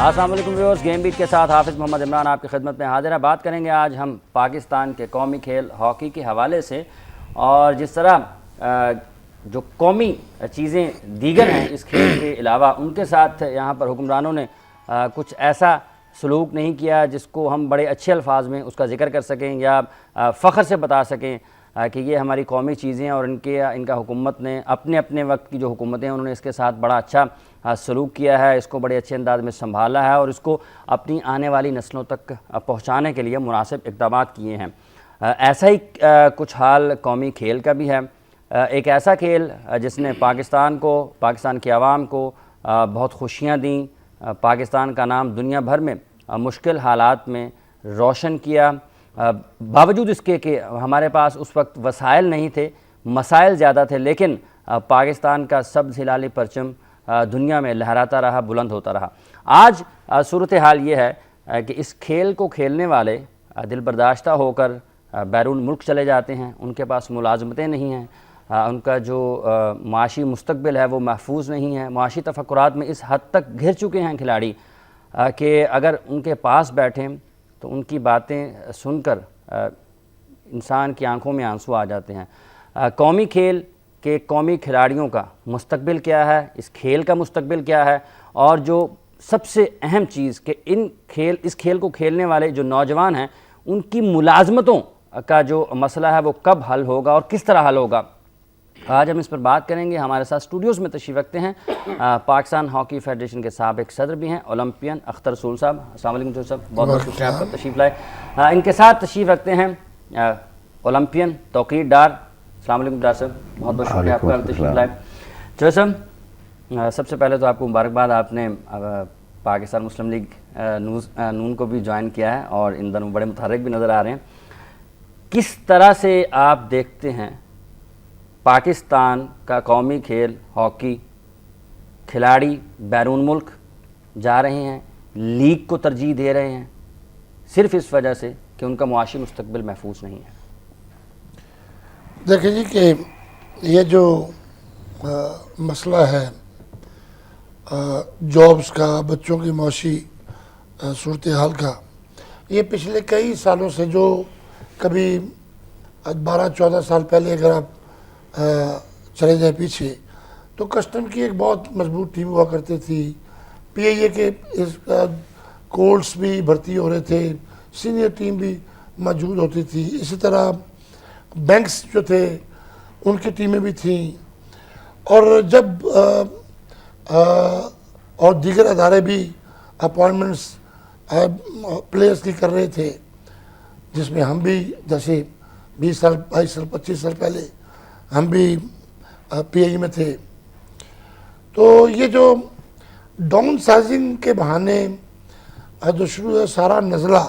अस्सलाम वालेकुम viewers, game beat के साथ हाफिज़ मोहम्मद इमरान आपकी खिदमत में हाजिर है। बात करेंगे आज हम पाकिस्तान के कौमी खेल हॉकी के हवाले से, और जिस तरह जो कौमी चीज़ें दीगर हैं इस खेल के अलावा, उनके साथ यहाँ पर हुक्मरानों ने कुछ ऐसा सलूक नहीं किया जिसको हम बड़े अच्छे अल्फाज में उसका ज़िक्र कर सकें या फ़ख्र से बता सकें कि ये हमारी कौमी चीज़ें हैं। और इनका हुकूमत ने अपने अपने वक्त की जो हुकूमतें हैं उन्होंने इसके साथ बड़ा अच्छा सलूक किया है, इसको बड़े अच्छे अंदाज में संभाला है और इसको अपनी आने वाली नस्लों तक पहुँचाने के लिए मुनासिब इक़दाम किए हैं। ऐसा ही कुछ हाल कौमी खेल का भी है। एक ऐसा खेल जिसने पाकिस्तान की आवाम को बहुत खुशियाँ दी, पाकिस्तान का नाम दुनिया भर में मुश्किल हालात में रोशन किया, बावजूद इसके कि हमारे पास उस वक्त वसाइल नहीं थे, मसाइल ज़्यादा थे, लेकिन पाकिस्तान का सब्ज़ हिलाली परचम दुनिया में लहराता रहा, बुलंद होता रहा। आज सूरत हाल ये है कि इस खेल को खेलने वाले दिल बर्दाश्ता होकर बैरून मुल्क चले जाते हैं, उनके पास मुलाजमतें नहीं हैं, उनका जो माशी मुस्तकबिल है वो महफूज नहीं है। माशी तफक्कुरात में इस हद तक घिर चुके हैं खिलाड़ी कि अगर उनके पास बैठें तो उनकी बातें सुनकर इंसान की आंखों में आंसू आ जाते हैं। कौमी खेल के कौमी खिलाड़ियों का मुस्तकबिल क्या है, इस खेल का मुस्तकबिल क्या है, और जो सबसे अहम चीज़ कि इस खेल को खेलने वाले जो नौजवान हैं उनकी मुलाजमतों का जो मसला है वो कब हल होगा और किस तरह हल होगा, आज हम इस पर बात करेंगे। हमारे साथ स्टूडियोज़ में तशरीफ़ रखते हैं पाकिस्तान हॉकी फेडरेशन के साबिक़ सदर भी हैं, ओलंपियन अख्तर रसूल साहब। अस्सलाम वालेकुम रसूल साहब, बहुत बहुत शुक्रिया आपका तशरीफ़ लाए। इनके साथ तशरीफ़ रखते हैं ओलंपियन तौक़ीर डार। अस्सलाम वालेकुम डार साहब, बहुत बहुत शुक्रिया आपका तशरीफ़ लाए। जो साहब, सबसे पहले तो आपको मुबारकबाद, आपने पाकिस्तान मुस्लिम लीग नून को भी ज्वाइन किया है और इन दोनों बड़े मुतहर्रिक भी नज़र आ रहे हैं। किस तरह से आप देखते हैं पाकिस्तान का कौमी खेल हॉकी खिलाड़ी बैरून मुल्क जा रहे हैं, लीग को तरजीह दे रहे हैं सिर्फ इस वजह से कि उनका मुआशी मुस्तकबिल महफूज नहीं है? देखिए जी कि ये जो मसला है जॉब्स का, बच्चों की मुआशी सूरत हाल का, ये पिछले कई सालों से, जो कभी 12-14 साल पहले अगर आप चले जाए पीछे, तो कस्टम की एक बहुत मजबूत टीम हुआ करती थी। पीआईए के इस कोल्स भी भर्ती हो रहे थे, सीनियर टीम भी मौजूद होती थी, इसी तरह बैंक्स जो थे उनकी टीमें भी थीं। और जब और दीगर अदारे भी अपॉइंटमेंट्स प्लेयर्स की कर रहे थे, जिसमें हम भी, जैसे 20 साल 22 साल 25 साल पहले हम भी पीआई में थे। तो ये जो डाउन साइजिंग के बहाने जो शुरू है, सारा नज़ला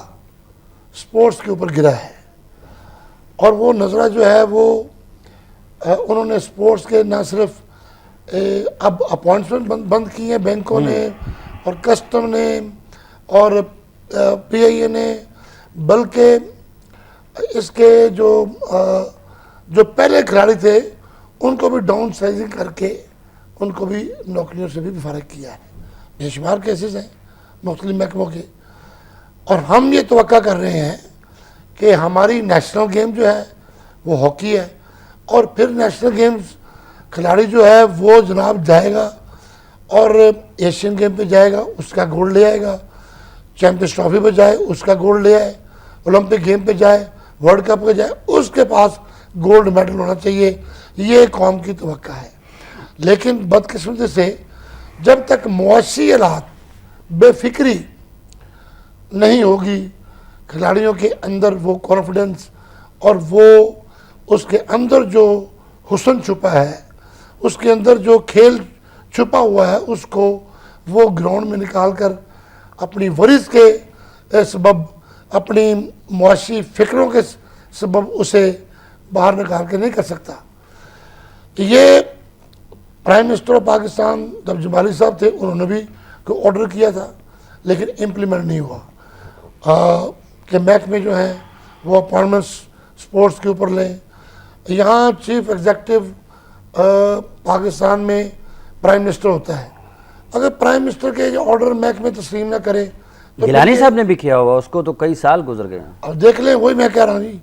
स्पोर्ट्स के ऊपर गिरा है। और वो नज़ला जो है वो उन्होंने स्पोर्ट्स के न सिर्फ अब अपॉइंटमेंट बंद की हैं बैंकों ने और कस्टम ने और पीआईए ने, बल्कि इसके जो पहले खिलाड़ी थे उनको भी डाउन साइजिंग करके उनको भी नौकरियों से भी फारिग किया है। बेशुमार केसेस हैं मुख्तलिफ महकमों के। और हम ये तवक्का कर रहे हैं कि हमारी नेशनल गेम जो है वो हॉकी है, और फिर नेशनल गेम्स खिलाड़ी जो है वो जनाब जाएगा और एशियन गेम पे जाएगा, उसका गोल्ड ले आएगा, चैंपियंस ट्रॉफी पे जाए उसका गोल्ड ले आए, ओलंपिक गेम पे जाए, वर्ल्ड कप पे जाए, उसके पास गोल्ड मेडल होना चाहिए। ये कौम की तवक्का है। लेकिन बदकिस्मती से जब तक मुआशी हालात बेफिक्री नहीं होगी, खिलाड़ियों के अंदर वो कॉन्फिडेंस और वो उसके अंदर जो हुस्न छुपा है, उसके अंदर जो खेल छुपा हुआ है, उसको वो ग्राउंड में निकाल कर अपनी वरिश के सबब, अपनी मुआशी फिक्रों के सबब उसे बाहर निकाल के नहीं कर सकता। ये प्राइम मिनिस्टर ऑफ पाकिस्तान जब जमाली साहब थे उन्होंने भी कोई ऑर्डर किया था, लेकिन इम्प्लीमेंट नहीं हुआ कि महकमे जो हैं वो अपॉइंटमेंट्स स्पोर्ट्स के ऊपर लें। यहाँ चीफ एग्जेक्टिव पाकिस्तान में प्राइम मिनिस्टर होता है, अगर प्राइम मिनिस्टर के ऑर्डर महकमे तस्लीम ना करे तो गिलानी साहब ने भी किया होगा, उसको तो कई साल गुजर गए हैं। अब देख लें, वही मैं कह रहा हूँ जी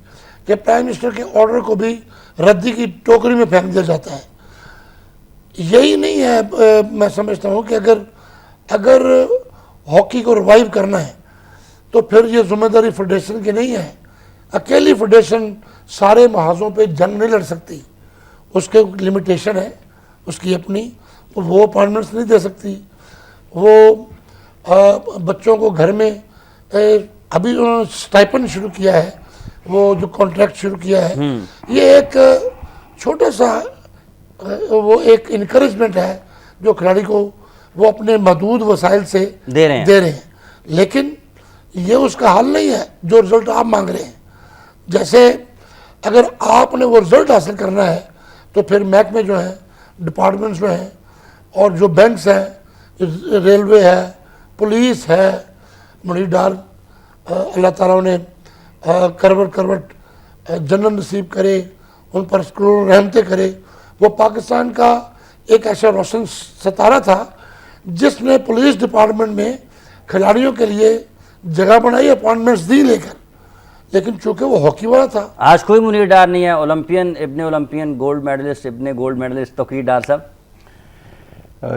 कि प्राइम मिनिस्टर के ऑर्डर को भी रद्दी की टोकरी में फेंक दिया जाता है। यही नहीं है, मैं समझता हूँ कि अगर हॉकी को रिवाइव करना है तो फिर ये जिम्मेदारी फेडरेशन की नहीं है। अकेली फेडरेशन सारे महाजों पे जंग नहीं लड़ सकती, उसके लिमिटेशन है उसकी अपनी, वो अपॉइंटमेंट्स नहीं दे सकती। वो बच्चों को घर में अभी उन्होंने स्टाइपेंड शुरू किया है, वो जो कॉन्ट्रैक्ट शुरू किया है, ये एक छोटा सा वो एक इनकरेजमेंट है जो खिलाड़ी को वो अपने महदूद वसाइल से दे रहे हैं। लेकिन ये उसका हल नहीं है जो रिजल्ट आप मांग रहे हैं। जैसे अगर आपने वो रिजल्ट हासिल करना है तो फिर महकमे जो हैं, डिपार्टमेंट्स में हैं, और जो बैंक्स हैं, रेलवे है, पुलिस है, बड़ी डार अल्लाह ताला ने करवट जन्नत नसीब करे, उन पर करोड़ों रहमतें करे। वो पाकिस्तान का एक ऐसा रोशन सितारा था जिसने पुलिस डिपार्टमेंट में खिलाड़ियों के लिए जगह बनाई, अपॉइंटमेंट्स दी लेकर, लेकिन चूंकि वो हॉकी वाला था। आज कोई मुनीर डार नहीं है, ओलंपियन गोल्ड मेडलिस्ट तौकीर डार साहब।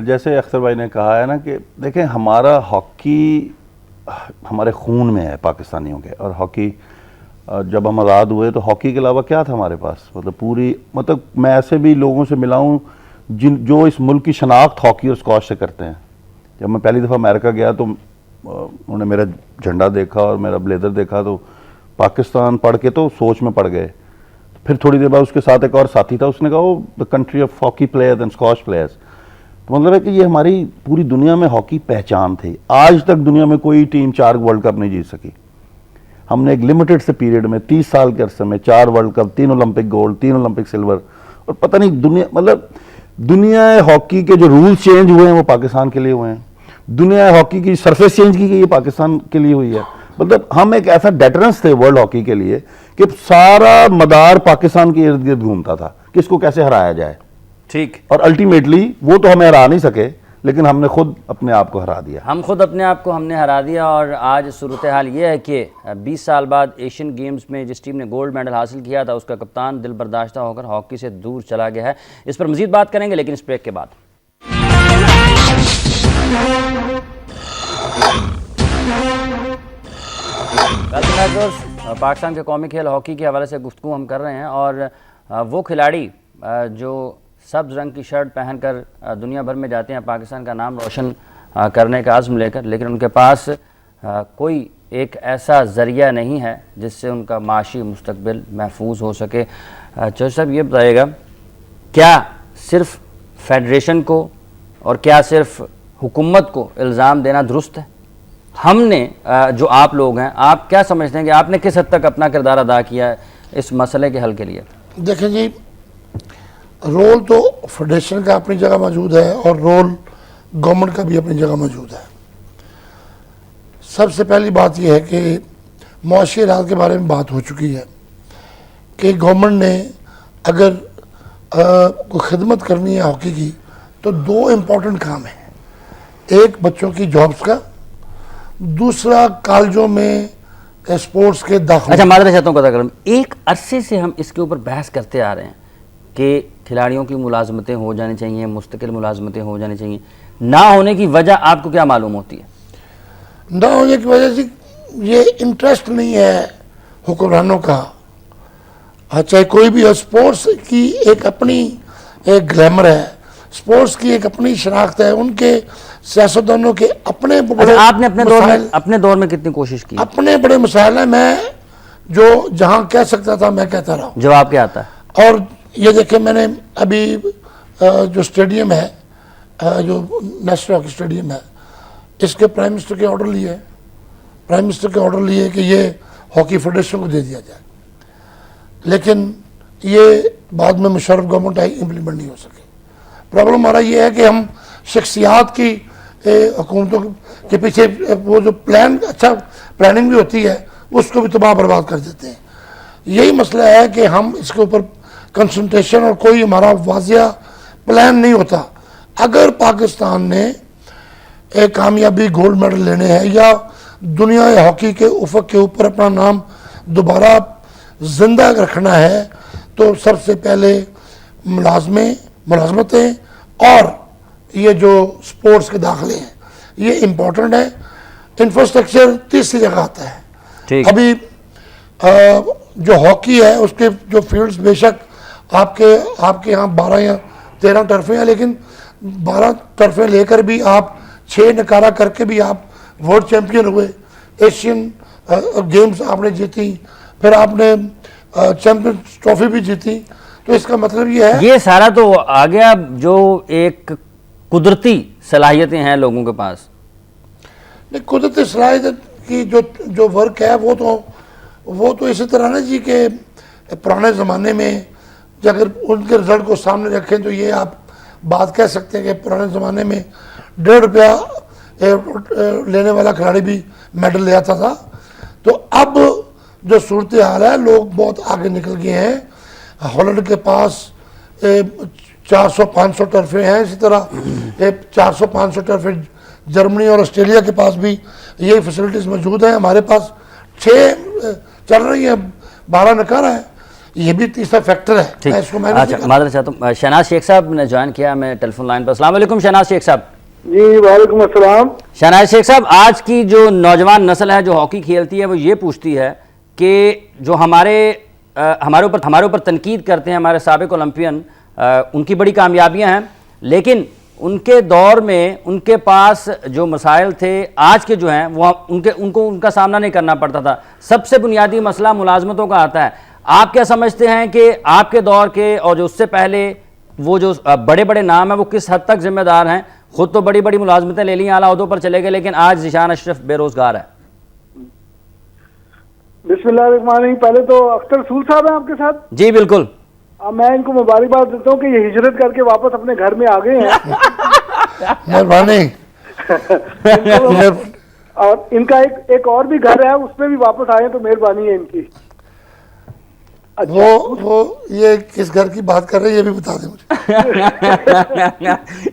जैसे अख्तर भाई ने कहा है ना कि देखें, हमारा हॉकी हमारे खून में है पाकिस्तानियों के, और हॉकी जब हम आज़ाद हुए तो हॉकी के अलावा क्या था हमारे पास, मतलब मैं ऐसे भी लोगों से मिला हूँ जो इस मुल्क की शनाख्त हॉकी और स्क्वॉश से करते हैं। जब मैं पहली दफ़ा अमेरिका गया तो उन्होंने मेरा झंडा देखा और मेरा ब्लेजर देखा तो पाकिस्तान पढ़ के तो सोच में पड़ गए। फिर थोड़ी देर बाद उसके साथ एक और साथी था, उसने कहा वो the country of hockey players and squash players. तो मतलब है कि ये हमारी पूरी दुनिया में हॉकी पहचान थी। आज तक दुनिया में कोई टीम 4 वर्ल्ड कप नहीं जीत सकी। हमने एक लिमिटेड से पीरियड में 30 साल के अरसे में 4 world cup, 3 Olympic gold, 3 Olympic silver, और पता नहीं दुनिया हॉकी के जो रूल्स चेंज हुए हैं वो पाकिस्तान के लिए हुए हैं। दुनिया हॉकी की सरफेस चेंज की गई है, पाकिस्तान के लिए हुई है। मतलब हम एक ऐसा डेटरेंस थे वर्ल्ड हॉकी के लिए कि सारा मदार पाकिस्तान के इर्द गिर्द घूमता था कि इसको कैसे हराया जाए। ठीक। और अल्टीमेटली वो तो हमें हरा नहीं सके, लेकिन हमने खुद अपने आप को हरा दिया। हम खुद अपने आप को हमने हरा दिया। और आज सूरत हाल ये है कि 20 साल बाद एशियन गेम्स में जिस टीम ने गोल्ड मेडल हासिल किया था उसका कप्तान दिल बर्दाश्ता होकर हॉकी से दूर चला गया है। इस पर मजीद बात करेंगे लेकिन इस ब्रेक के बाद। पाकिस्तान के कौमी खेल हॉकी के हवाले से गुफ्तगू हम कर रहे हैं, और वो खिलाड़ी जो सब्ज़ रंग की शर्ट पहनकर दुनिया भर में जाते हैं पाकिस्तान का नाम रोशन करने का आज़म लेकर, लेकिन उनके पास कोई एक ऐसा ज़रिया नहीं है जिससे उनका माशी मुस्तकबिल महफूज हो सके। चौधरी साहब ये बताइएगा, क्या सिर्फ फेडरेशन को और क्या सिर्फ हुकूमत को इल्ज़ाम देना दुरुस्त है? हमने जो आप लोग हैं, आप क्या समझते हैं कि आपने किस हद तक अपना किरदार अदा किया है इस मसले के हल के लिए? देखें जी, रोल तो फेडरेशन का अपनी जगह मौजूद है और रोल गवर्नमेंट का भी अपनी जगह मौजूद है। सबसे पहली बात यह है कि मुआशी हालात के बारे में बात हो चुकी है कि गवर्नमेंट ने अगर कोई खिदमत करनी है हॉकी की तो 2 इम्पोर्टेंट काम है। एक बच्चों की जॉब्स का, दूसरा कॉलेजों में स्पोर्ट्स के दाखिले। अच्छा, मादर चाहता हूँ पता करूँ, एक अरसे से हम इसके ऊपर बहस करते आ रहे हैं कि खिलाड़ियों की मुलाजमतें हो जानी चाहिए, मुस्तकिल मुलाजमतें हो जानी चाहिए। ना होने की वजह आपको क्या मालूम होती है? ना होने की वजह से ये इंटरेस्ट नहीं है हुक्मरानों का। चाहे कोई भी हो, स्पोर्ट्स की एक अपनी एक ग्लैमर है, स्पोर्ट्स की एक अपनी शनाख्त है, उनके सियासतदानों के अपने बड़े। अच्छा, आपने अपने दौर में कितनी कोशिश की? अपने बड़े मसाइल हैं। मैं जो जहां कह सकता था मैं कहता रहा। जवाब क्या आता है? और ये देखें, मैंने अभी जो स्टेडियम है, जो नेशनल हॉकी स्टेडियम है, इसके प्राइम मिनिस्टर के ऑर्डर लिए, प्राइम मिनिस्टर के ऑर्डर लिए कि ये हॉकी फेडरेशन को दे दिया जाए, लेकिन ये बाद में मुशर्रफ गवर्नमेंट आई, इम्प्लीमेंट नहीं हो सके। प्रॉब्लम हमारा ये है कि हम शख्सियात की हुकूमतों के पीछे वो जो प्लान, अच्छा प्लानिंग भी होती है, उसको भी तबाह बर्बाद कर देते हैं। यही मसला है कि हम इसके ऊपर कंसंट्रेशन और कोई हमारा वाजिया प्लान नहीं होता। अगर पाकिस्तान ने एक कामयाबी गोल्ड मेडल लेने हैं या दुनिया हॉकी के उफक के ऊपर अपना नाम दोबारा जिंदा रखना है, तो सबसे पहले मुलाजमतें और ये जो स्पोर्ट्स के दाखिले हैं ये इम्पोर्टेंट है। इंफ्रास्ट्रक्चर तीसरी जगह आता है। ठीक। अभी जो हॉकी है उसके जो फील्ड्स बेशक आपके यहाँ 12 या 13 टर्फे हैं, लेकिन 12 टर्फे लेकर भी आप 6 नकारा करके भी आप वर्ल्ड चैंपियन हुए, एशियन गेम्स आपने जीती, फिर आपने चैंपियंस ट्रॉफी भी जीती। तो इसका मतलब ये है, ये सारा तो आ गया जो एक कुदरती सलाहियतें हैं लोगों के पास। नहीं, कुदरती सलाहियत की जो वर्क है वो तो इसी तरह ना जी के पुराने ज़माने में अगर उनके रिजल्ट को सामने रखें तो ये आप बात कह सकते हैं कि पुराने ज़माने में ₹1.5 लेने वाला खिलाड़ी भी मेडल ले आता था। तो अब जो सूरत हाल है, लोग बहुत आगे निकल गए हैं। हॉलैंड के पास 400-500 टर्फे हैं, इसी तरह 400-500 टर्फे जर्मनी और ऑस्ट्रेलिया के पास भी यही फैसिलिटीज़ मौजूद हैं। हमारे पास 6 चल रही है, 12 नकारा है। ये भी तीसरा फैक्टर है। ठीक। मैं इसको मैनेज नहीं अच्छा, मादर चाहता हूँ, शहनाज शेख साहब ने ज्वाइन किया, मैं टेलीफोन लाइन पर। अस्सलाम वालेकुम शहनाज शेख साहब। जी वालेकुम अस्सलाम। शहनाज शेख साहब, आज की जो नौजवान नस्ल है जो हॉकी खेलती है वो ये पूछती है कि जो हमारे ऊपर तनकीद करते हैं हमारे साबिक ओलंपियन, उनकी बड़ी कामयाबियां हैं, लेकिन उनके दौर में उनके पास जो मसाइल थे आज के जो हैं वो उनका सामना नहीं करना पड़ता था। सबसे बुनियादी मसला मुलाजमतों का आता है। आप क्या समझते हैं कि आपके दौर के और जो उससे पहले वो जो बड़े बड़े नाम हैं वो किस हद तक जिम्मेदार हैं? खुद तो बड़ी बड़ी मुलाजमतें ले ली, आला ओहदों पर चले गए, लेकिन आज ज़िशान अशरफ बेरोजगार है। बिस्मिल्लाहिर्रहमानिर्रहीम। पहले तो अख्तर रसूल साहब हैं आपके साथ? जी बिल्कुल। मैं इनको मुबारकबाद देता हूँ कि ये हिजरत करके वापस अपने घर में आ गए हैं। मेहरबानी। और इनका एक और भी घर है, उसमें भी वापस आए तो मेहरबानी है इनकी। अच्छा, वो ये किस घर की बात कर रहे हैं ये भी बता दें मुझे।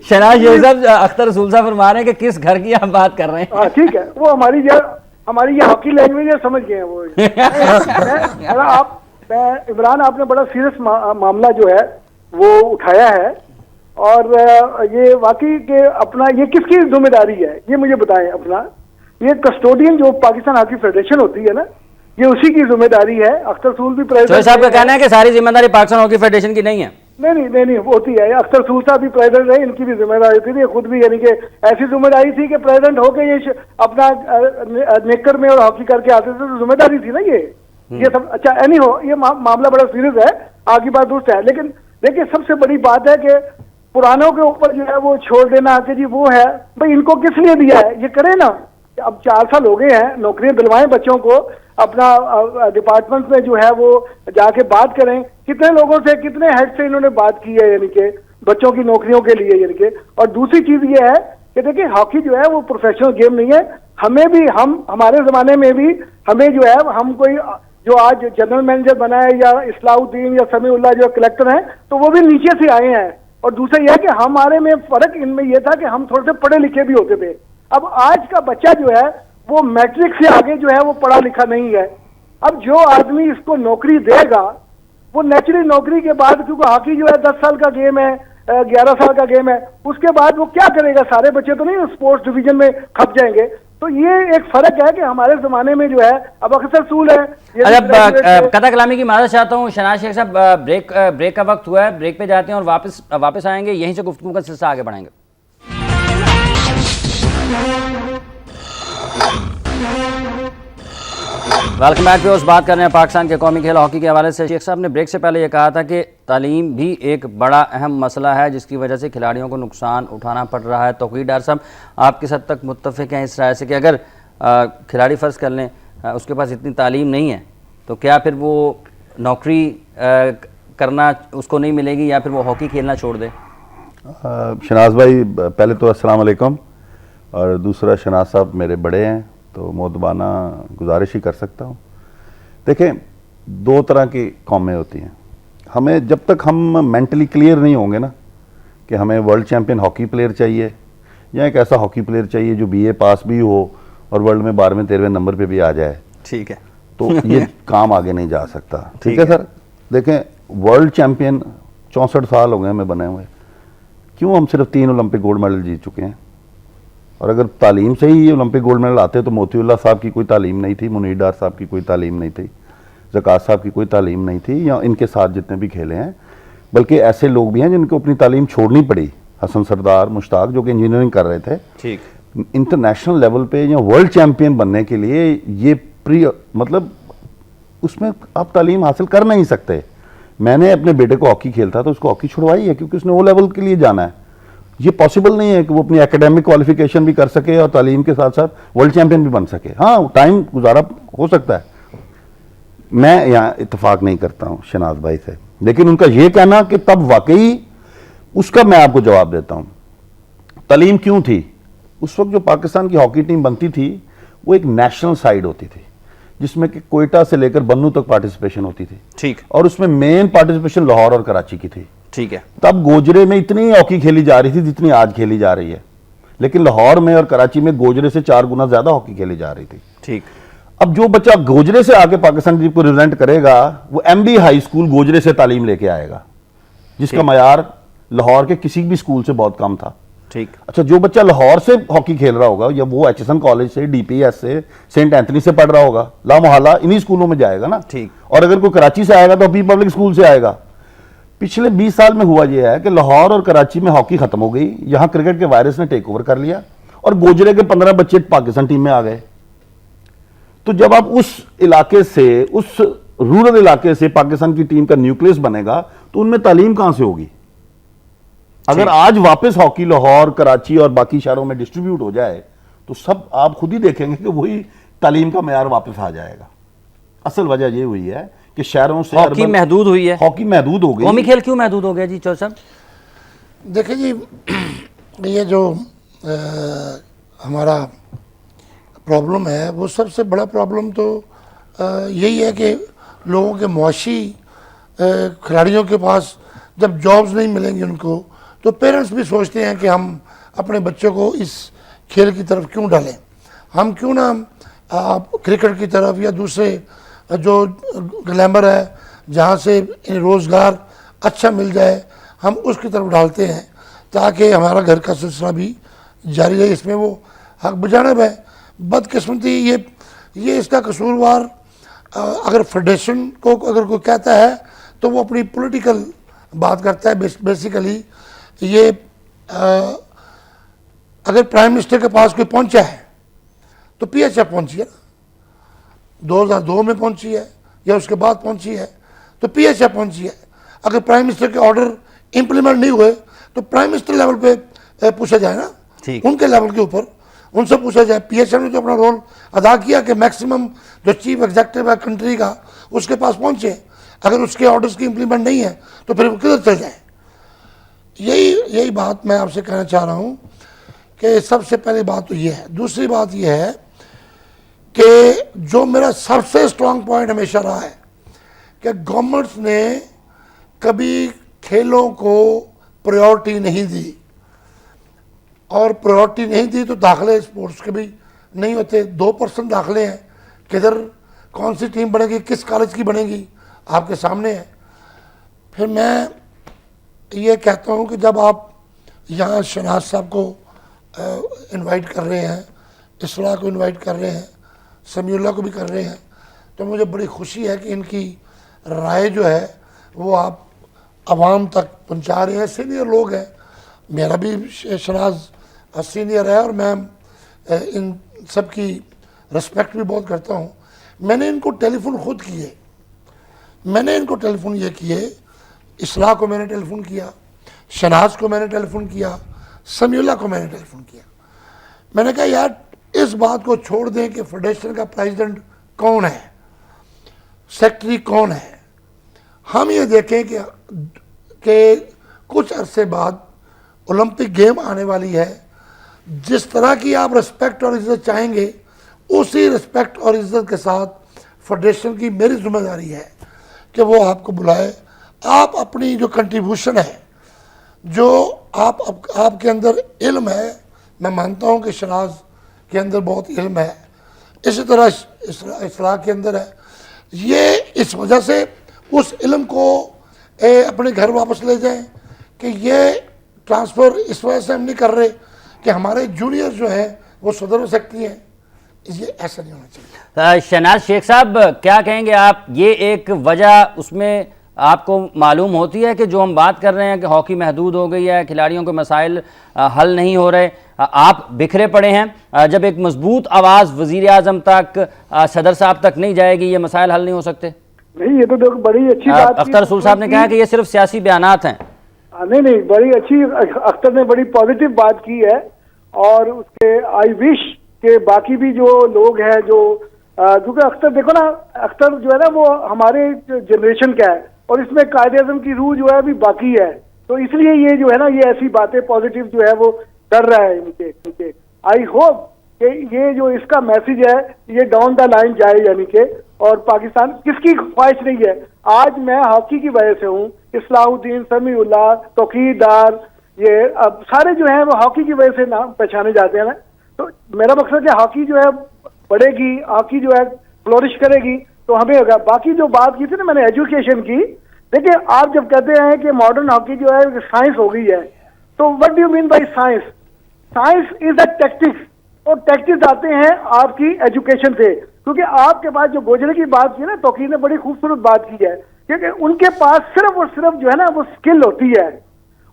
शहनाज शेख साहब, अख्तर रसूल साहब फरमा रहे हैं कि किस घर की आप बात कर रहे हैं। हाँ ठीक है, वो हमारी ये हॉकी लैंग्वेज है, समझ गए हैं वो। इमरान, आपने बड़ा सीरियस मामला जो है वो उठाया है, और ये वाकई के अपना ये किसकी जिम्मेदारी है ये मुझे बताएं। अपना ये कस्टोडियन जो पाकिस्तान हॉकी फेडरेशन होती है ना, ये उसी की जिम्मेदारी है। अख्तर रसूल भी प्रेसिडेंट साहब का कहना है कि सारी जिम्मेदारी पाकिस्तान हॉकी फेडरेशन की नहीं है। नहीं होती है। अख्तर रसूल साहब भी प्रेसिडेंट है, इनकी भी जिम्मेदारी थी। ये खुद भी यानी कि ऐसी जिम्मेदारी थी कि प्रेसिडेंट होके ये अपना नेकर में और हॉकी करके आते थे, तो जिम्मेदारी थी ना ये सब। अच्छा, एनी हो, ये मामला बड़ा सीरियस है, आगे बात दुरुस्त है। लेकिन देखिए, सबसे बड़ी बात है कि पुरानों के ऊपर जो है वो छोड़ देना कि जी वो है भाई, इनको किस लिए दिया है ये करें ना। अब 4 साल हो गए हैं, नौकरियां दिलवाएं बच्चों को, अपना डिपार्टमेंट में जो है वो जाके बात करें। कितने लोगों से, कितने हेड से इन्होंने बात की है यानी कि बच्चों की नौकरियों के लिए यानी कि। और दूसरी चीज ये है कि देखिए, हॉकी जो है वो प्रोफेशनल गेम नहीं है। हमें भी हमारे जमाने में भी हमें जो है, हम कोई जो आज जनरल मैनेजर बना है या इस्लाउद्दीन या समीउल्लाह जो कलेक्टर हैं, तो वो भी नीचे से आए हैं। और दूसरा यह है कि हमारे में फर्क इनमें यह था कि हम थोड़े से पढ़े लिखे भी होते थे। अब आज का बच्चा जो है वो मैट्रिक से आगे जो है वो पढ़ा लिखा नहीं है। अब जो आदमी इसको नौकरी देगा वो नेचुरली नौकरी के बाद, क्योंकि हॉकी जो है 10 साल का गेम है, 11 साल का गेम है, उसके बाद वो क्या करेगा? सारे बच्चे तो नहीं स्पोर्ट्स डिवीजन में खप जाएंगे। तो ये एक फर्क है कि हमारे जमाने में जो है, अब अक्सर सूल है। कथा कलामी की माजरत चाहता हूँ शहनाज शेख साहब, ब्रेक का वक्त हुआ है, ब्रेक पे जाते हैं और वापस आएंगे, यहीं से गुफ्तगू का सिलसिला आगे बढ़ाएंगे। Welcome back. उस बात कर रहे हैं पाकिस्तान के कौमी खेल हॉकी के हवाले से। शेख साहब ने ब्रेक से पहले ये कहा था कि तालीम भी एक बड़ा अहम मसला है जिसकी वजह से खिलाड़ियों को नुकसान उठाना पड़ रहा है। तौकीर डार साहब, आप किस हद तक मुत्तफिक हैं इस राय से कि अगर खिलाड़ी फ़र्ज़ कर लें उसके पास इतनी तालीम नहीं है तो क्या फिर वो नौकरी करना उसको नहीं मिलेगी या फिर वो हॉकी खेलना छोड़ दे? शनाज भाई, पहले तो अस्सलाम वालेकुम, और दूसरा शनाज साहब मेरे बड़े हैं तो मोदबाना गुजारिश ही कर सकता हूँ। देखें, 2 तरह की कौमें होती हैं। हमें जब तक हम मेंटली क्लियर नहीं होंगे ना कि हमें वर्ल्ड चैम्पियन हॉकी प्लेयर चाहिए या एक ऐसा हॉकी प्लेयर चाहिए जो BA पास भी हो और वर्ल्ड में 12वें 13वें नंबर पे भी आ जाए। ठीक है। तो ये काम आगे नहीं जा सकता। ठीक ठीक है सर, देखें वर्ल्ड चैंपियन 64 साल हो गए हमें बने हुए, क्यों हम सिर्फ 3 ओलंपिक गोल्ड मेडल जीत चुके हैं? और अगर तालीम से ही ये ओलंपिक गोल्ड मेडल आते तो मोतीउल्लाह साहब की कोई तालीम नहीं थी, मुनीर डार साहब की कोई तालीम नहीं थी, ज़कात साहब की कोई तालीम नहीं थी, या इनके साथ जितने भी खेले हैं, बल्कि ऐसे लोग भी हैं जिनको अपनी तालीम छोड़नी पड़ी, हसन सरदार, मुश्ताक, जो कि इंजीनियरिंग कर रहे थे। ठीक। इंटरनेशनल लेवल पे या वर्ल्ड चैंपियन बनने के लिए ये मतलब उसमें आप तालीम हासिल कर नहीं सकते। मैंने अपने बेटे को हॉकी खेलता तो उसको हॉकी छुड़वाई है क्योंकि उसने वो लेवल के लिए जाना है। ये पॉसिबल नहीं है कि वो अपनी एकेडमिक क्वालिफिकेशन भी कर सके और तालीम के साथ साथ वर्ल्ड चैंपियन भी बन सके। हाँ, टाइम गुजारा हो सकता है, मैं यहाँ इत्तेफाक नहीं करता हूँ शहनाज भाई से, लेकिन उनका ये कहना कि तब वाकई, उसका मैं आपको जवाब देता हूँ। तालीम क्यों थी? उस वक्त जो पाकिस्तान की हॉकी टीम बनती थी वो एक नेशनल साइड होती थी जिसमें कि कोयटा से लेकर बन्नू तक पार्टिसिपेशन होती थी। ठीक। और उसमें मेन पार्टिसिपेशन लाहौर और कराची की थी। ठीक है। तब गोजरे में इतनी हॉकी खेली जा रही थी जितनी आज खेली जा रही है, लेकिन लाहौर में और कराची में गोजरे से 4 गुना ज्यादा हॉकी खेली जा रही थी। ठीक। अब जो बच्चा गोजरे से आके पाकिस्तान टीम को रिप्रेजेंट करेगा वो MB हाई स्कूल गोजरे से तालीम लेके आएगा, जिसका मयार लाहौर के किसी भी स्कूल से बहुत कम था। ठीक। अच्छा, जो बच्चा लाहौर से हॉकी खेल रहा होगा या वो HSN कॉलेज से, DPS से, सेंट एंथनी से पढ़ रहा होगा, ला मोहल्ला इन्हीं स्कूलों में जाएगा ना। ठीक। और अगर कोई कराची से आएगा तो अपनी पब्लिक स्कूल से आएगा। पिछले 20 साल में हुआ यह है कि लाहौर और कराची में हॉकी खत्म हो गई, यहां क्रिकेट के वायरस ने टेक ओवर कर लिया और गोजरे के 15 बच्चे पाकिस्तान टीम में आ गए। तो जब आप उस इलाके से, उस रूरल इलाके से पाकिस्तान की टीम का न्यूक्लियस बनेगा तो उनमें तालीम कहां से होगी? अगर आज वापस हॉकी लाहौर, कराची और बाकी शहरों में डिस्ट्रीब्यूट हो जाए तो सब आप खुद ही देखेंगे कि वही तालीम का मयार वापस आ जाएगा। असल वजह ये हुई है कि शहरों से हॉकी महदूद हुई है, हॉकी महदूद हो गई। कौमी खेल क्यों महदूद हो गया जी चौधरी साहब? देखिए जी, ये जो हमारा प्रॉब्लम है वो सबसे बड़ा प्रॉब्लम तो यही है कि लोगों के मुआशी खिलाड़ियों के पास जब जॉब्स नहीं मिलेंगी उनको, तो पेरेंट्स भी सोचते हैं कि हम अपने बच्चों को इस खेल की तरफ क्यों डालें, हम क्यों ना क्रिकेट की तरफ या दूसरे जो ग्लैमर है जहाँ से रोज़गार अच्छा मिल जाए हम उसकी तरफ डालते हैं ताकि हमारा घर का सिलसिला भी जारी रहे। इसमें वो हक बजानब है। बदकिस्मती ये इसका कसूरवार अगर फेडरेशन को अगर कोई कहता है तो वो अपनी पॉलिटिकल बात करता है। बेसिकली ये अगर प्राइम मिनिस्टर के पास कोई पहुंचा है तो PHF पहुंची है ना, 2002 में पहुंची है या उसके बाद पहुंची है तो PHF पहुंची है। अगर प्राइम मिनिस्टर के ऑर्डर इंप्लीमेंट नहीं हुए तो प्राइम मिनिस्टर लेवल पे पूछा जाए ना, उनके लेवल के ऊपर उनसे पूछा जाए। PHF ने जो अपना रोल अदा किया कि मैक्सिमम जो चीफ एग्जीक्यूटिव है कंट्री का उसके पास पहुंचे, अगर उसके ऑर्डर्स की इंप्लीमेंट नहीं है तो फिर वो किधर चल जाए। यही बात मैं आपसे कहना चाह रहा हूँ कि सबसे पहली बात तो ये है। दूसरी बात ये है कि जो मेरा सबसे स्ट्रांग पॉइंट हमेशा रहा है कि गवर्नमेंट्स ने कभी खेलों को प्रायोरिटी नहीं दी, और प्रायोरिटी नहीं दी तो दाखिले स्पोर्ट्स के भी नहीं होते। 2% दाखिले हैं, किधर कौन सी टीम बनेगी, किस कॉलेज की बनेगी, आपके सामने है। फिर मैं ये कहता हूँ कि जब आप यहाँ शहनाज साहब को इनवाइट कर रहे हैं, इसरा को इनवाइट कर रहे हैं, समीउल्लाह को भी कर रहे हैं, तो मुझे बड़ी खुशी है कि इनकी राय जो है वो आप आवाम तक पहुँचा रहे हैं। सीनियर लोग हैं, मेरा भी शहनाज सीनियर है और मैं इन सब की रिस्पेक्ट भी बहुत करता हूँ। मैंने इनको टेलीफोन खुद किए, मैंने इनको टेलीफोन ये किए, इसरा को मैंने टेलीफोन किया, शहनाज को मैंने टेलीफोन किया, समीउल्लाह को मैंने टेलीफोन किया। मैंने कहा यार इस बात को छोड़ दें कि फेडरेशन का प्रेसिडेंट कौन है, सेक्रेटरी कौन है, हम ये देखें कि कुछ अरसे बाद ओलंपिक गेम आने वाली है। जिस तरह की आप रिस्पेक्ट और इज्जत चाहेंगे उसी रिस्पेक्ट और इज्जत के साथ फेडरेशन की मेरी जिम्मेदारी है कि वो आपको बुलाए। आप अपनी जो कंट्रीब्यूशन है, जो आपके अंदर इल्म है, मैं मानता हूँ कि शराज के अंदर बहुत इल्म है, इसी तरह इसरार के अंदर है। ये इस वजह से उस इल्म को अपने घर वापस ले जाएं कि ये ट्रांसफ़र इस वजह से हम नहीं कर रहे कि हमारे जूनियर जो है वो सुधर सकती हैं, ये ऐसा नहीं होना चाहिए। शहनाज शेख साहब, क्या कहेंगे आप? ये एक वजह उसमें आपको मालूम होती है कि जो हम बात कर रहे हैं कि हॉकी महदूद हो गई है, खिलाड़ियों के मसाइल हल नहीं हो रहे, आप बिखरे पड़े हैं। जब एक मजबूत आवाज़ वज़ीर आज़म तक, सदर साहब तक नहीं जाएगी, ये मसाइल हल नहीं हो सकते? नहीं, ये तो देखो बड़ी अच्छी बात। अख्तर रसूल साहब ने कहा कि ये सिर्फ सियासी बयानात हैं। नहीं, बड़ी अच्छी, अख्तर ने बड़ी पॉजिटिव बात की है। और उसके आई विश के बाकी भी जो लोग हैं जो क्योंकि अख्तर देखो ना, अख्तर जो है ना वो हमारे जनरेशन का है और इसमें कायदे-ए-आज़म की रूह जो है अभी बाकी है, तो इसलिए ये जो है ना ये ऐसी बातें पॉजिटिव जो है वो कर रहा है इनके। आई होप कि ये जो इसका मैसेज है ये डाउन द लाइन जाए, यानी कि और पाकिस्तान किसकी ख्वाहिश नहीं है। आज मैं हॉकी की वजह से हूँ, इस्लाहुद्दीन, समीउल्लाह, तौकीदार, ये अब सारे जो हैं वो हॉकी की वजह से नाम पहचाने जाते हैं ना। तो मेरा मकसद है हॉकी जो है बढ़ेगी, हॉकी जो है फ्लोरिश करेगी तो हमें होगा। बाकी जो बात की थी ना मैंने एजुकेशन की, देखिए आप जब कहते हैं कि मॉडर्न हॉकी जो है साइंस हो गई है, तो what do you mean by science? Science is the tactics, और टैक्टिक्स आते हैं आपकी एजुकेशन से। क्योंकि आपके पास जो गोजरे की बात की ना, तौकीर ने बड़ी खूबसूरत बात की है, क्योंकि उनके पास सिर्फ और सिर्फ जो है ना वो स्किल होती है,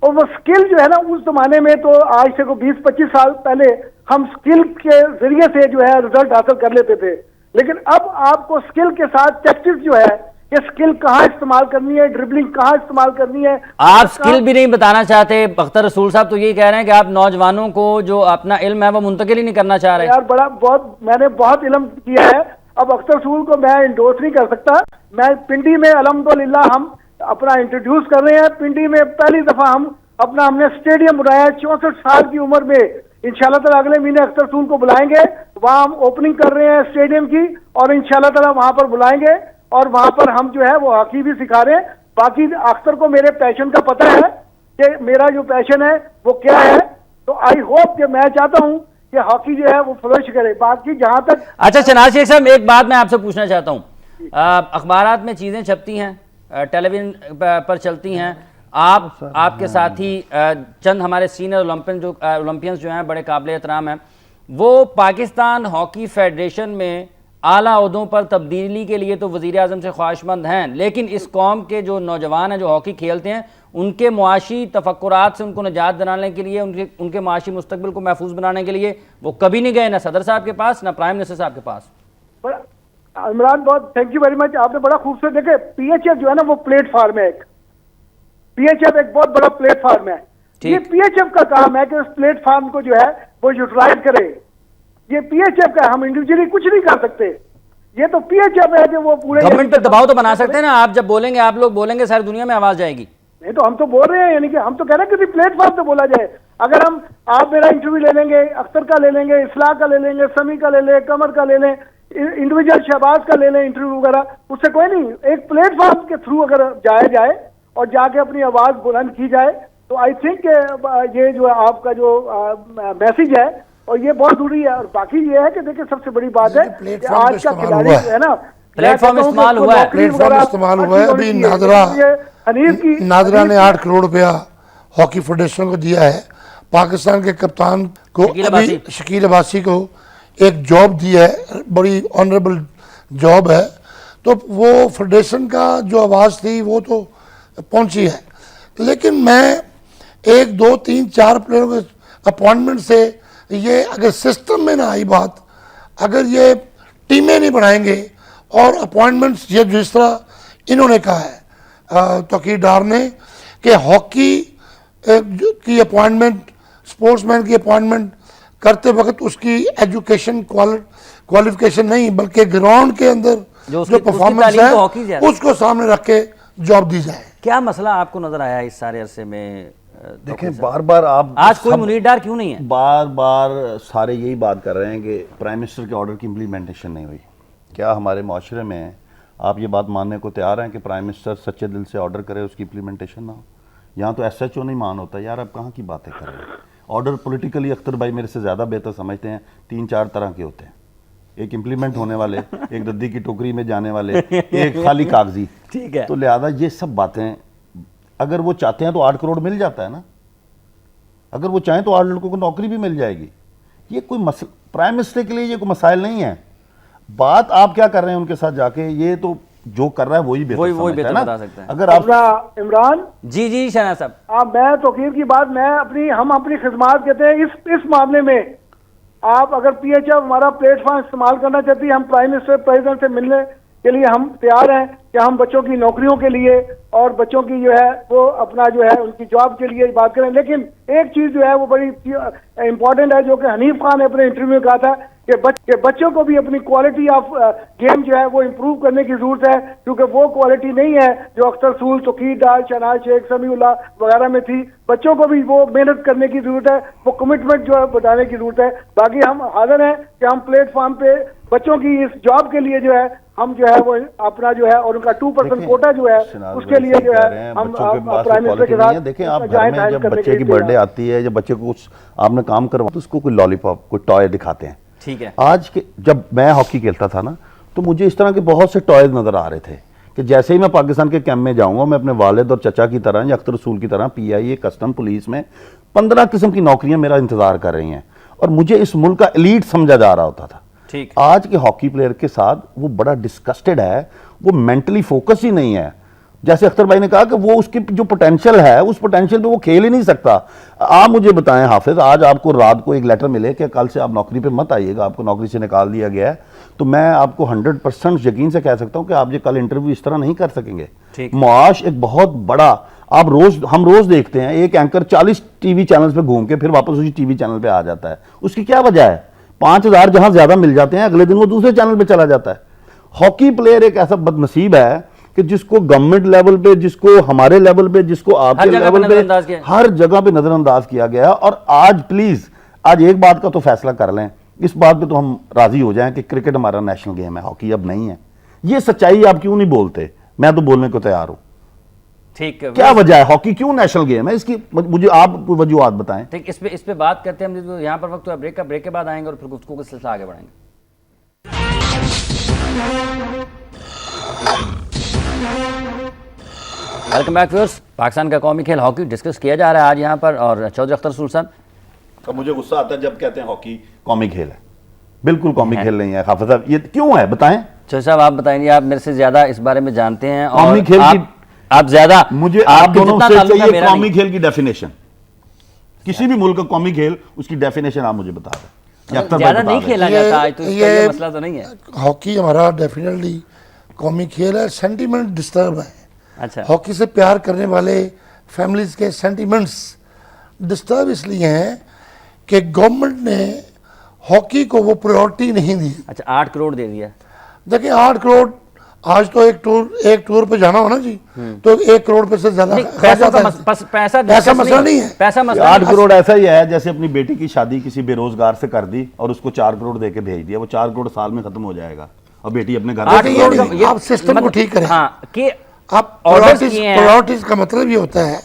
और वो स्किल जो है ना उस जमाने में तो आज से को 20-25 साल पहले हम स्किल के जरिए से जो है रिजल्ट हासिल कर लेते थे, लेकिन अब आपको स्किल के साथ टैक्टिक्स जो है कि स्किल कहाँ इस्तेमाल करनी है, ड्रिबलिंग कहाँ इस्तेमाल करनी है। आप स्किल भी नहीं बताना चाहते? अख्तर रसूल साहब तो यही कह रहे हैं कि आप नौजवानों को जो अपना इल्म है वो मुंतकिल ही नहीं करना चाह रहे। यार मैंने बहुत इल्म किया है, अब अख्तर रसूल को मैं इंडोर्स नहीं कर सकता। मैं पिंडी में अल्हम्दुलिल्लाह हम अपना इंट्रोड्यूस कर रहे हैं। पिंडी में पहली दफा हमने स्टेडियम बनाया 64 साल की उम्र में। इंशाल्लाह ताला अगले महीने अख्तर रसूल को बुलाएंगे, वहां हम ओपनिंग कर रहे हैं स्टेडियम की, और इंशाल्लाह ताला वहां पर बुलाएंगे और वहां पर हम जो है वो हॉकी भी सिखा रहे हैं। बाकी अख्तर को मेरे पैशन का पता है कि मेरा जो पैशन है वो क्या है, तो आई होप कि मैं चाहता हूं कि हॉकी जो है वो फ्लोरिश करे। बाकी जहां तक अच्छा शहनाज शेख साहब, एक बात मैं आपसे पूछना चाहता हूँ, अखबारात में चीज़ें छपती हैं, टेलीविजन पर चलती हैं, आपके साथी चंद हमारे सीनियर ओलंपियंस जो हैं बड़े काबिल एहतराम हैं, वो पाकिस्तान हॉकी फेडरेशन में आला ओहदों पर तब्दीली के लिए तो वज़ीर आज़म से ख्वाहिशमंद हैं, लेकिन इस कौम के जो नौजवान हैं जो हॉकी खेलते हैं उनके मुआशी तफक्कुरात से उनको निजात दिलाने के लिए, उनके मुआशी मुस्तकबिल को महफूज बनाने के लिए वो कभी नहीं गए, ना सदर साहब के पास ना प्राइम मिनिस्टर साहब के पास। इमरान, बहुत थैंक यू वेरी मच, आपने बड़ा खूबसूरत देखे। पीएचएफ जो है ना वो प्लेटफॉर्म है, पीएचएफ एक बहुत बड़ा प्लेटफॉर्म है। ये पीएचएफ का काम है कि उस प्लेटफॉर्म को जो है वो यूटिलाइज करे। ये पीएचएफ का, हम इंडिविजुअली कुछ नहीं कर सकते, ये तो पीएचएफ है जो वो पूरे गवर्नमेंट पे दबाव तो बना सकते हैं ना। आप जब बोलेंगे, आप लोग बोलेंगे, सारी दुनिया में आवाज जाएगी। नहीं तो हम तो बोल रहे हैं, यानी कि हम तो कह रहे हैं किसी प्लेटफॉर्म पे बोला जाए। अगर आप मेरा इंटरव्यू ले लेंगे, अख्तर का ले लेंगे, इस्लाह का ले लेंगे, समी का ले लें, कमर का ले लें, इंडिविजुअल शहबाज का ले लें इंटरव्यू वगैरह, उससे कोई नहीं। एक प्लेटफॉर्म के थ्रू अगर जाया जाए और जाके अपनी आवाज बुलंद की जाए तो आई थिंक ये जो आपका जो मैसेज है और ये बहुत जरूरी है। और बाकी ये है कि देखिए सबसे बड़ी बात है कि आज का खिलाड़ी जो है ना, प्लेटफॉर्म इस्तेमाल हुआ है, अभी नादरा ने 8 करोड़ रुपया हॉकी फेडरेशन को दिया है। पाकिस्तान के कप्तान को शकील अब्बासी को एक जॉब दी है, बड़ी ऑनरेबल जॉब है, तो वो फेडरेशन का जो आवाज़ थी वो तो पहुंची है। लेकिन मैं 1, 2, 3, 4 प्लेयरों के अपॉइंटमेंट से ये अगर सिस्टम में ना आई बात, अगर ये टीमें नहीं बनाएंगे और अपॉइंटमेंट्स ये जिस तरह इन्होंने कहा है तौकीरदार ने कि हॉकी की अपॉइंटमेंट, स्पोर्ट्समैन की अपॉइंटमेंट करते वक्त उसकी एजुकेशन क्वालिफिकेशन नहीं बल्कि ग्राउंड के अंदर जो परफॉर्मेंस है उसको सामने रख के जॉब दी जाए। क्या मसला आपको नजर आया इस सारे अरसे में? देखें बार बार आप आज कोई मुनीर डार क्यों नहीं है? बार बार सारे यही बात कर रहे हैं कि प्राइम मिनिस्टर के ऑर्डर की इम्प्लीमेंटेशन नहीं हुई। क्या हमारे माशरे में आप ये बात मानने को तैयार हैं कि प्राइम मिनिस्टर सच्चे दिल से ऑर्डर करे, उसकी इम्प्लीमेंटेशन ना हो? यहाँ तो SHO नहीं मान होता यार, आप कहाँ की बातें कर रहे हैं? ऑर्डर पॉलिटिकली अख्तर भाई मेरे से ज़्यादा बेहतर समझते हैं, 3-4 तरह के होते हैं। एक इम्प्लीमेंट होने वाले, एक रद्दी की टोकरी में जाने वाले, एक खाली कागजी। ठीक है। तो लिहाजा ये सब बातें अगर वो चाहते हैं तो 8 करोड़ मिल जाता है ना, अगर वो चाहें तो 8 लड़कों को नौकरी भी मिल जाएगी। ये कोई प्राइम मिनिस्टर के लिए ये कोई मसाइल नहीं है। बात आप क्या कर रहे हैं उनके साथ जाके, ये तो जो कर रहा है वही बेहतर बता सकता है। अगर आप इमरान जी शहनाज साहब, मैं तौकीर की बात, हम अपनी खिदमात कहते हैं इस मामले में। आप अगर PHF हमारा प्लेटफॉर्म इस्तेमाल करना चाहती है, हम प्राइम मिनिस्टर प्रेसिडेंट से मिलने के लिए हम तैयार हैं कि हम बच्चों की नौकरियों के लिए और बच्चों की जो है वो अपना जो है उनकी जॉब के लिए बात करें। लेकिन एक चीज जो है वो बड़ी इंपॉर्टेंट है, जो कि हनीफ खान ने अपने इंटरव्यू में कहा था कि बच्चों को भी अपनी क्वालिटी ऑफ गेम जो है वो इम्प्रूव करने की जरूरत है, क्योंकि वो क्वालिटी नहीं है जो अख्तर सूल, तौकीर डार, शहनाज शेख, समीउल्लाह वगैरह में थी। बच्चों को भी वो मेहनत करने की जरूरत है, वो कमिटमेंट जो है बताने की जरूरत है। बाकी हम हाजिर हैं कि हम प्लेटफॉर्म पे बच्चों की इस जॉब के लिए जो है हम जो है वो अपना जो है और उनका 2% कोटा जो है उसके लिए जो है हम प्राइम मिनिस्टर के साथ। देखें आप घर में जब बच्चे की बर्थडे आती है, जब बच्चे को कुछ आपने काम करवा तो उसको कोई लॉलीपॉप, कोई टॉय दिखाते हैं। ठीक है। आज के जब मैं हॉकी खेलता था ना, तो मुझे इस तरह के बहुत से टॉयज नजर आ रहे थे कि जैसे ही मैं पाकिस्तान के कैंप में जाऊंगा, मैं अपने वालिद और चचा की तरह या अख्तर रसूल की तरह PIA, कस्टम, पुलिस में 15 किस्म की नौकरियां मेरा इंतजार कर रही हैं और मुझे इस मुल्क का एलीट समझा जा रहा होता था। ठीक। आज के हॉकी प्लेयर के साथ वो बड़ा डिस्कस्टेड है, वो मेंटली फोकस ही नहीं है। जैसे अख्तर भाई ने कहा कि वो उसकी जो पोटेंशियल है, उस पोटेंशियल पे वो खेल ही नहीं सकता। आप मुझे बताएं हाफिज, आज आपको रात को एक लेटर मिले कि कल से आप नौकरी पे मत आइएगा, आपको नौकरी से निकाल दिया गया है, तो मैं आपको 100% यकीन से कह सकता हूं कि आप ये कल इंटरव्यू इस तरह नहीं कर सकेंगे। मुआश एक बहुत बड़ा, हम रोज देखते हैं एक एंकर 40 टीवी चैनल पे घूम के फिर वापस उसी टीवी चैनल पे आ जाता है। उसकी क्या वजह है? 5000 जहां ज्यादा मिल जाते हैं, अगले दिन वो दूसरे चैनल पे चला जाता है। हॉकी प्लेयर एक ऐसा बदनसीब है कि जिसको गवर्नमेंट लेवल पे, जिसको हमारे लेवल पे, जिसको आपके लेवल पे, हर जगह पे नजरअंदाज किया गया। और आज प्लीज, आज एक बात का तो फैसला कर लें, इस बात पे तो हम राजी हो जाएं कि क्रिकेट हमारा नेशनल गेम है, हॉकी अब नहीं है। ये सच्चाई आप क्यों नहीं बोलते? मैं तो बोलने को तैयार हूं। ठीक है, क्या वजह है हॉकी क्यों नेशनल गेम है? इसकी मुझे आप वजूहत बताएं। ठीक, इस पे बात करते हैं हम। यहाँ पर वक्त ब्रेक के बाद आएंगे और फिर गुफ्तगू का सिलसिला आगे बढ़ाएंगे। Welcome back viewers. पाकिस्तान का कौमी खेल हॉकी डिस्कस किया जा रहा है आज यहाँ पर, और चौधरी अख्तर रसूल साहब, तो मुझे गुस्सा आता है जब कहते हैं हॉकी कौमी खेल है। बिल्कुल कौमी खेल नहीं है हाफिज साहब, ये क्यों है बताएं। चौधरी साहब आप बताएंगे, आप मेरे से ज्यादा इस बारे में जानते हैं और कौमी खेल की आप ज्यादा, मुझे आप दोनों से चाहिए कौमी खेल की डेफिनेशन, किसी भी मुल्क का कौमी खेल, उसकी डेफिनेशन आप मुझे बता दें। ज्यादा नहीं खेला जाता आज, तो इसका ये मसला तो नहीं है। हॉकी हमारा डेफिनेटली कौमी खेल है। सेंटीमेंट डिस्टर्ब है। अच्छा, हॉकी से प्यार करने वाले फैमिलीज के सेंटीमेंट्स डिस्टर्ब इसलिए हैं कि गवर्नमेंट ने हॉकी को वो प्रायोरिटी नहीं दी। अच्छा, 8 करोड़ दे दिया। देखिए 8 करोड़, आज तो एक टूर पे जाना हो ना जी, तो 1 करोड़ पे से ज्यादा पैसा मसला नहीं है। पैसा मसला 8 करोड़ ऐसा ही है जैसे अपनी बेटी की शादी किसी बेरोजगार से कर दी और उसको 4 करोड़ दे के भेज दिया, वो 4 करोड़ साल में खत्म हो जाएगा और बेटी अपने घर में। आप सिस्टम को ठीक करें। हाँ, कि आप प्रायोरिटीज का मतलब ये होता है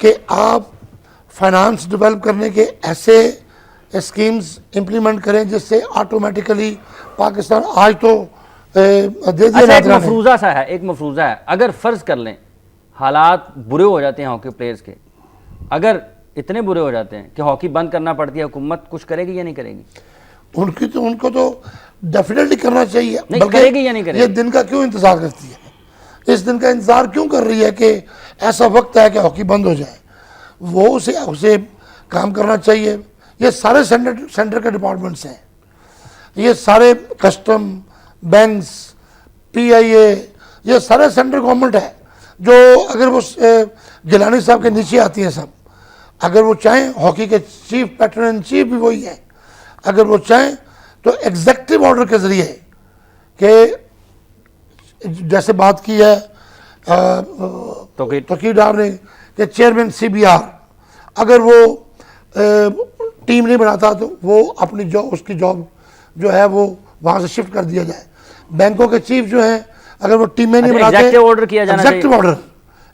कि आप फाइनेंस डेवलप करने के ऐसे स्कीम्स इंप्लीमेंट करें जिससे ऑटोमेटिकली पाकिस्तान, आज तो दे दिया। अच्छा, एक मफरूजा सा है, एक मफरूजा है, अगर फर्ज कर लें हालात बुरे हो जाते हैं हॉकी प्लेयर्स के, अगर इतने बुरे हो जाते हैं कि हॉकी बंद करना पड़ती है, हुकूमत कुछ करेगी या नहीं करेगी? उनको तो डेफिनेटली करना चाहिए। नहीं करेगी या नहीं करेगी? ये दिन का क्यों इंतजार करती है? इस दिन का इंतजार क्यों कर रही है कि ऐसा वक्त है कि हॉकी बंद हो जाए? वो उसे काम करना चाहिए। ये सारे सेंटर के डिपार्टमेंट्स हैं, ये सारे कस्टम, बैंक्स, PIA, ये सारे सेंट्रल गवर्नमेंट है जो, अगर वो गिलानी साहब के नीचे आती हैं सब, अगर वो चाहें, हॉकी के चीफ पैटर्न इन चीफ भी वही है, अगर वो चाहें तो एग्जेक्टिव ऑर्डर के जरिए कि जैसे बात की है तौकीर डार ने कि चेयरमैन CBR, अगर वो टीम नहीं बनाता तो वो अपनी उसकी जॉब जो है वो वहाँ से शिफ्ट कर दिया जाए। बैंकों के चीफ जो हैं, अगर वो टीमें नहीं बनाते, एग्जेक्टिव ऑर्डर किया जाना चाहिए।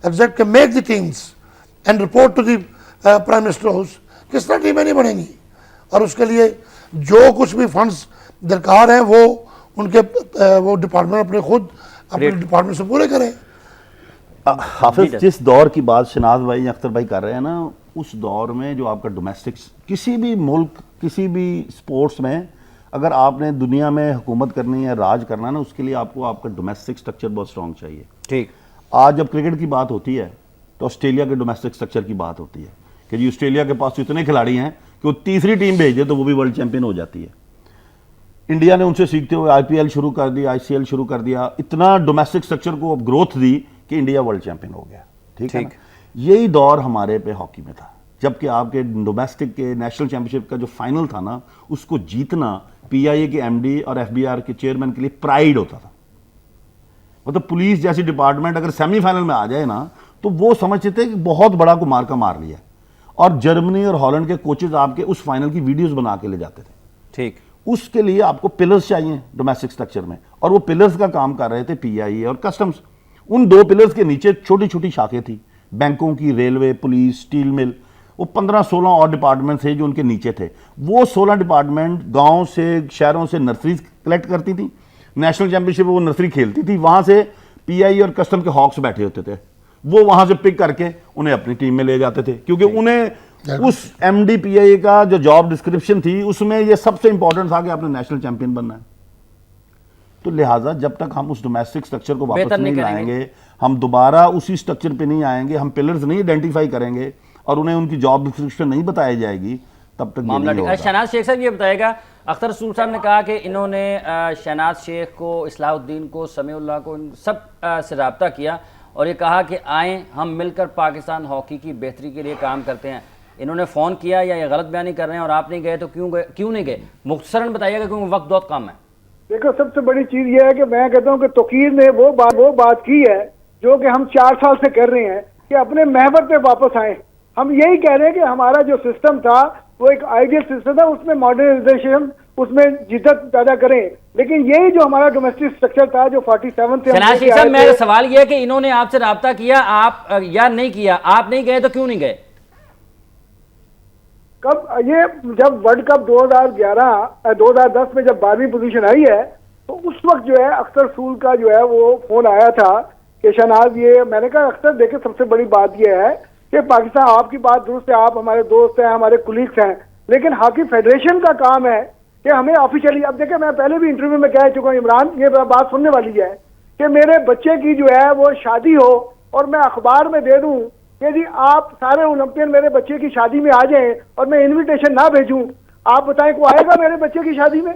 Executive make the teams and report to the prime minister house किस तरह टीमें नहीं बनेंगी। और उसके लिए जो कुछ भी फंड्स दरकार हैं वो उनके वो डिपार्टमेंट अपने डिपार्टमेंट से पूरे करें। हाफिज, जिस दौर की बात शनाज भाई अख्तर भाई कर रहे हैं ना, उस दौर में जो आपका डोमेस्टिक, किसी भी मुल्क किसी भी स्पोर्ट्स में अगर आपने दुनिया में हुकूमत करनी है, राज करना है ना, उसके लिए आपको आपका डोमेस्टिक स्ट्रक्चर बहुत स्ट्रॉन्ग चाहिए। ठीक। आज जब क्रिकेट की बात होती है तो ऑस्ट्रेलिया के डोमेस्टिक स्ट्रक्चर की बात होती है कि जी ऑस्ट्रेलिया के पास तो इतने खिलाड़ी हैं कि वो तीसरी टीम भेज दे तो वो भी वर्ल्ड चैंपियन हो जाती है। इंडिया ने उनसे सीखते हुए IPL शुरू कर दी, ICL शुरू कर दिया, इतना डोमेस्टिक स्ट्रक्चर को ग्रोथ दी कि इंडिया वर्ल्ड चैंपियन हो गया। ठीक है ना? यही दौर हमारे पे हॉकी में था, जबकि आपके डोमेस्टिक के नेशनल चैंपियनशिप का जो फाइनल था ना, उसको जीतना PIA के MD और FBR के चेयरमैन के लिए प्राइड होता था। मतलब पुलिस जैसी डिपार्टमेंट अगर सेमीफाइनल में आ जाए ना तो वो समझते थे कि बहुत बड़ा को मार का मार लिया। और जर्मनी और हॉलैंड के कोचेज आपके उस फाइनल की वीडियोस बना के ले जाते थे। ठीक। उसके लिए आपको पिलर्स चाहिए डोमेस्टिक स्ट्रक्चर में, और वो पिलर्स का काम कर रहे थे PIA और कस्टम्स। उन दो पिलर्स के नीचे छोटी छोटी शाखें थी, बैंकों की, रेलवे, पुलिस, स्टील मिल, वो 15-16 और डिपार्टमेंट थे जो उनके नीचे थे। वो 16 डिपार्टमेंट गांव से, शहरों से नर्सरीज कलेक्ट करती थी, नेशनल चैंपियनशिप वो नर्सरी खेलती थी, वहां से PIA और कस्टम के हॉक्स बैठे होते थे, वो वहां से पिक करके उन्हें अपनी टीम में ले जाते थे, क्योंकि उन्हें उस MD PIA का जो जॉब डिस्क्रिप्शन थी उसमें ये सबसे इंपॉर्टेंट था कि आपने नेशनल चैंपियन बनना है। तो लिहाजा जब तक हम उस डोमेस्टिक स्ट्रक्चर को वापस नहीं लाएंगे, हम दोबारा उसी स्ट्रक्चर पे नहीं आएंगे, हम पिलर्स नहीं आइडेंटिफाई करेंगे और उन्हें उनकी जॉब डिस्क्रिप्शन नहीं बताई जाएगी, तब तक मामला ठीक। शहनाज शेख साहब ये बताएगा, अख्तर रसूल साहब ने कहा कि इन्होंने शहनाज शेख को, इस्लाहुद्दीन को, समीउल्लाह को, इन सब से रब्ता किया और ये कहा कि आएँ हम मिलकर पाकिस्तान हॉकी की बेहतरी के लिए काम करते हैं। इन्होंने फ़ोन किया या ये गलत बयानी कर रहे हैं और आप नहीं गए तो क्यों नहीं गए? मुख्तसरन बताइएगा, क्योंकि वक्त बहुत कम है। देखो, सबसे बड़ी चीज ये है कि मैं कहता हूँ कि तोकीर ने वो बात की है जो कि हम 4 साल से कर रहे हैं कि अपने महवर पे वापस आए। हम यही कह रहे हैं कि हमारा जो सिस्टम था वो एक आइडियल सिस्टम था, उसमें मॉडर्नाइजेशन, उसमें जिद्दत पैदा करें, लेकिन यही जो हमारा डोमेस्टिक स्ट्रक्चर था जो 47 से शहनाज शेख साहब, मेरा सवाल यह है कि इन्होंने आपसे रब्ता किया, आप या नहीं किया? आप नहीं गए तो क्यों नहीं गए? कब ये जब वर्ल्ड कप 2010 में जब 12वीं पोजीशन आई है तो उस वक्त जो है अख्तर रसूल का जो है वो फोन आया था कि शहनाज, ये मैंने कहा अख्तर देखे, सबसे बड़ी बात ये है कि पाकिस्तान, आपकी बात दुरुस्त है, आप हमारे दोस्त हैं, हमारे कुलीग्स हैं, लेकिन हॉकी फेडरेशन का काम है कि हमें ऑफिशियली, अब देखे मैं पहले भी इंटरव्यू में कह चुका हूँ, इमरान ये बात सुनने वाली है कि मेरे बच्चे की जो है वो शादी हो और मैं अखबार में दे दूं कि जी आप सारे ओलंपियन मेरे बच्चे की शादी में आ जाएं और मैं इनविटेशन ना भेजूं, आप बताएं को आएगा मेरे बच्चे की शादी में?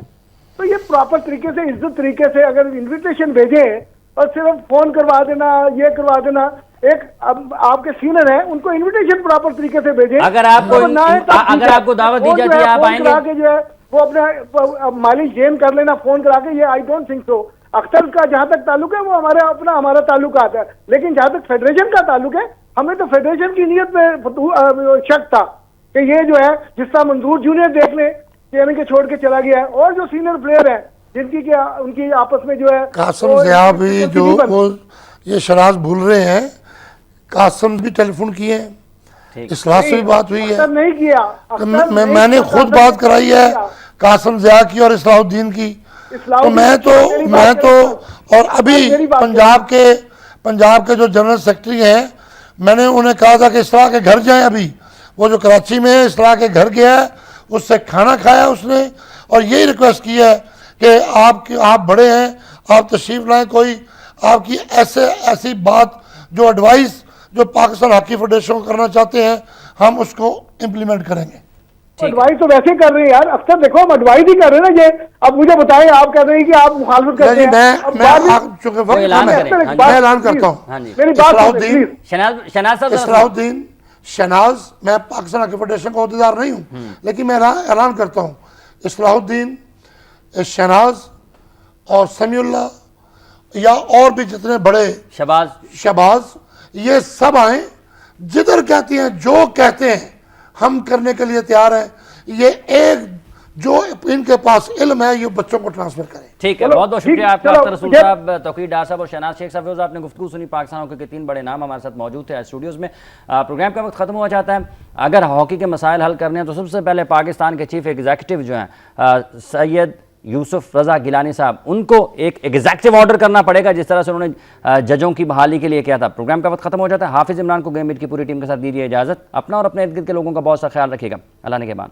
तो ये प्रॉपर तरीके से, इज्जत तरीके से अगर इनविटेशन भेजें और सिर्फ फोन करवा देना, ये करवा देना, एक अब आपके सीनियर हैं उनको इनविटेशन प्रॉपर तरीके से भेजें। अगर आपको दावत दी जाती है, आप आएंगे? जो है वो अपना माइलेज गेन कर लेना फोन करा के, ये I don't think so. Akhtar का जहां तक ताल्लुक है वो हमारा ताल्लुक आता है, लेकिन जहां तक फेडरेशन का ताल्लुक है, हमें तो फेडरेशन की नीयत में शक था कि ये जो है जिस तरह मंजूर जूनियर देख ले यानी कि छोड़ के चला गया है, और जो सीनियर प्लेयर है जिनकी उनकी आपस में जो है कासिम ज़िया भी जो वो ये शराज भूल रहे हैं, कासिम भी टेलीफोन किए हैं, इस्लाह से भी बात हुई है, नहीं किया मैंने खुद बात कराई है कासिम ज़िया की और इस्लाहुद्दीन की। तो मैं तो और अभी पंजाब के जो जनरल सेक्रेटरी हैं, मैंने उन्हें कहा था कि इस्लाह के घर जाएं। अभी वो जो कराची में है, इस्लाह के घर गया है, उससे खाना खाया उसने और यही रिक्वेस्ट की है कि आप बड़े हैं, आप तशरीफ लाएं, कोई आपकी ऐसी बात जो एडवाइस जो पाकिस्तान हॉकी फेडरेशन को करना चाहते हैं, हम उसको इम्प्लीमेंट करेंगे। एडवाइस तो वैसे कर रहे हैं यार, अक्सर देखो हम एडवाइस ही कर रहे हैं ना। ये अब मुझे बताएं, आप कह रहे हैं कि आप मुखालफत कर रहे हैं। मैं ऐलान करता हूँ, शहनाज, मैं पाकिस्तान हॉकी फेडरेशन का अहदेदार नहीं हूँ, लेकिन मैं ऐलान करता हूँ, इस्लाहुद्दीन, शहनाज और समीउल्लाह या और भी जितने बड़े, शहबाज, ये सब आए, जिधर कहती हैं, जो कहते हैं हम करने के लिए तैयार हैं। ये एक जो इनके पास इल्म है ये बच्चों को ट्रांसफर करें। ठीक है, चलो, बहुत बहुत शुक्रिया ठीक, आपका चलो, अख्तर रसूल ये- साहब, तौकीर डार साहब और शहनाज शेख साहब। आपने गुफ्तगू सुनी, पाकिस्तान हॉकी के 3 बड़े नाम हमारे साथ मौजूद थे स्टूडियोज़ में। प्रोग्राम का वक्त खत्म हुआ चाहता है। अगर हॉकी के मसाइल हल करने हैं तो सबसे पहले पाकिस्तान के चीफ एग्जीक्यूटिव जो हैं सैयद यूसुफ रजा गिलानी साहब, उनको एक एग्जीक्यूटिव ऑर्डर करना पड़ेगा, जिस तरह से उन्होंने जजों की बहाली के लिए किया था। प्रोग्राम का वक्त खत्म हो जाता है। हाफिज इमरान को गेम बीट की पूरी टीम के साथ दीजिए इजाजत। अपना और अपने इर्द गिर्द के लोगों का बहुत सा ख्याल रखिएगा। अल्लाह ने के बाद।